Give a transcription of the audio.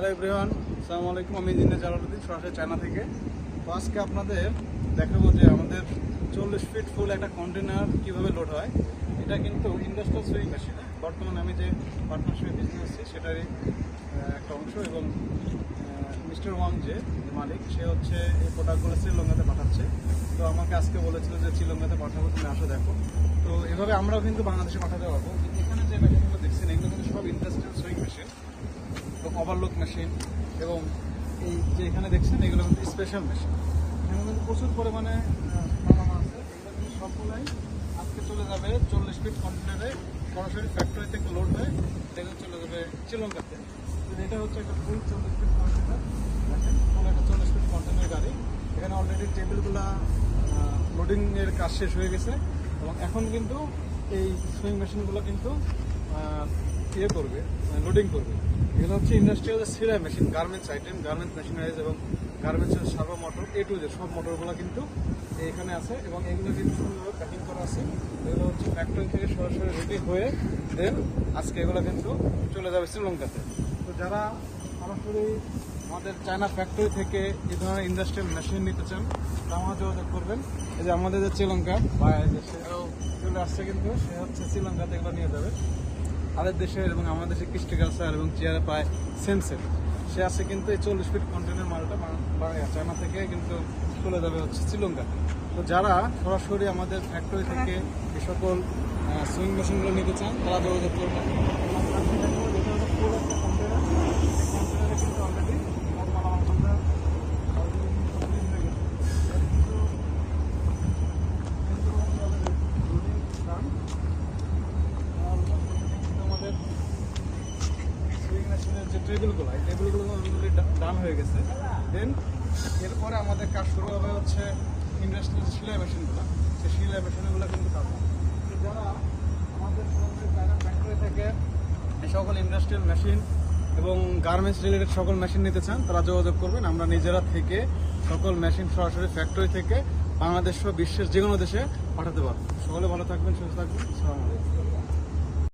Hello everyone, আসসালামু আলাইকুম। আমি ইঞ্জিনিয়ার জালালউদ্দিন, সরাসরি চায়না থেকে। তো আজকে আপনাদের দেখাবো যে আমাদের 40 ফিট ফুল একটা কন্টেনার কিভাবে লোড হয়। এটা কিন্তু ইন্ডাস্ট্রিয়াল সুইং মেশিন। বর্তমানে আমি যে পার্টনারশিপে বিজনেস আছি সেটারই একটা অংশ, এবং মিস্টার ওয়াং যে মালিক, সে হচ্ছে এই প্রোডাক্টগুলো শ্রীলঙ্কাতে পাঠাচ্ছে। তো আমাকে আজকে বলেছিল যে শ্রীলঙ্কাতে পাঠাবো, তুমি আসো দেখো। তো এভাবে আমরাও কিন্তু বাংলাদেশে পাঠাতে পারবো। এখানে যে মেশিনগুলো দেখছেন এগুলো কিন্তু সব ইন্ডাস্ট্রিয়াল সুইং মেশিন এবং ওভারলোক মেশিন, এবং এই যে এখানে দেখছেন এগুলো কিন্তু স্পেশাল মেশিন। এখানে কিন্তু প্রচুর পরিমাণে বানানো আছে। এগুলো কিন্তু সবগুলাই আজকে চলে যাবে 40 ফিট কন্টেনারে, সরাসরি ফ্যাক্টরি থেকে লোড হয়ে এগুলো চলে যাবে শ্রীলঙ্কাতে। তো এটা হচ্ছে একটা ফুল 40 ফিট কন্টেনার। দেখেন ফুল একটা 40 ফিট কন্টেনার গাড়ি। এখানে অলরেডি টেবিলগুলা লোডিংয়ের কাজ শেষ হয়ে গেছে, এবং এখন কিন্তু এই সুইং মেশিনগুলো কিন্তু করবে, লোডিং করবে। এগুলো হচ্ছে ইন্ডাস্ট্রিয়াল সিলাই machine, garments item, garments machineries এবং গার্মেন্টসের servo motor, A to Z সব মোটরগুলো কিন্তু এখানে আছে, এবং এগুলো কিন্তু সুন্দরভাবে প্যাকিং করা আছে। এগুলো হচ্ছে ফ্যাক্টরি থেকে সরাসরি রেডি হয়ে দেন আজকে এগুলো কিন্তু চলে যাবে শ্রীলঙ্কাতে। তো যারা সরাসরি আমাদের চায়না ফ্যাক্টরি থেকে এই ধরনের ইন্ডাস্ট্রিয়াল মেশিন নিতে চান, তারা যোগাযোগ করবেন। এই যে আমাদের যে শ্রীলঙ্কা বা সেও চলে আসছে, কিন্তু সে হচ্ছে শ্রীলঙ্কাতে এগুলো নিয়ে যাবে। আমাদের দেশের এবং আমাদের দেশের কৃষ্টি কালচার এবং চেয়ারে প্রায় সেন্সের সে আছে, কিন্তু এই 40 ফিট কন্টেনার মালটা চায়না থেকে কিন্তু চলে যাবে হচ্ছে শ্রীলঙ্কাতে। তো যারা সরাসরি আমাদের ফ্যাক্টরি থেকে এই সকল সুইং মেশিনগুলো নিতে চান, তারা যোগাযোগ করবেন। যে টেবিলগুলো, এই টেবিলগুলো অলরেডি ডান হয়ে গেছে। দেন এরপরে আমাদের কাজ শুরু হবে হচ্ছে ইন্ডাস্ট্রিয়াল সেলাই মেশিনগুলো। সেই সেলাই মেশিনগুলো কিন্তু কাজ হবে। যারা আমাদের চায়না ফ্যাক্টরি থেকে এই সকল ইন্ডাস্ট্রিয়াল মেশিন এবং গার্মেন্টস রিলেটেড সকল মেশিন নিতে চান, তারা যোগাযোগ করবেন। আমরা নিজেরা থেকে সকল মেশিন সরাসরি ফ্যাক্টরি থেকে বাংলাদেশ সহ বিশ্বের যে কোনো দেশে পাঠাতে পারবো। সকলে ভালো থাকবেন, সুস্থ থাকবেন। আসসালামু আলাইকুম।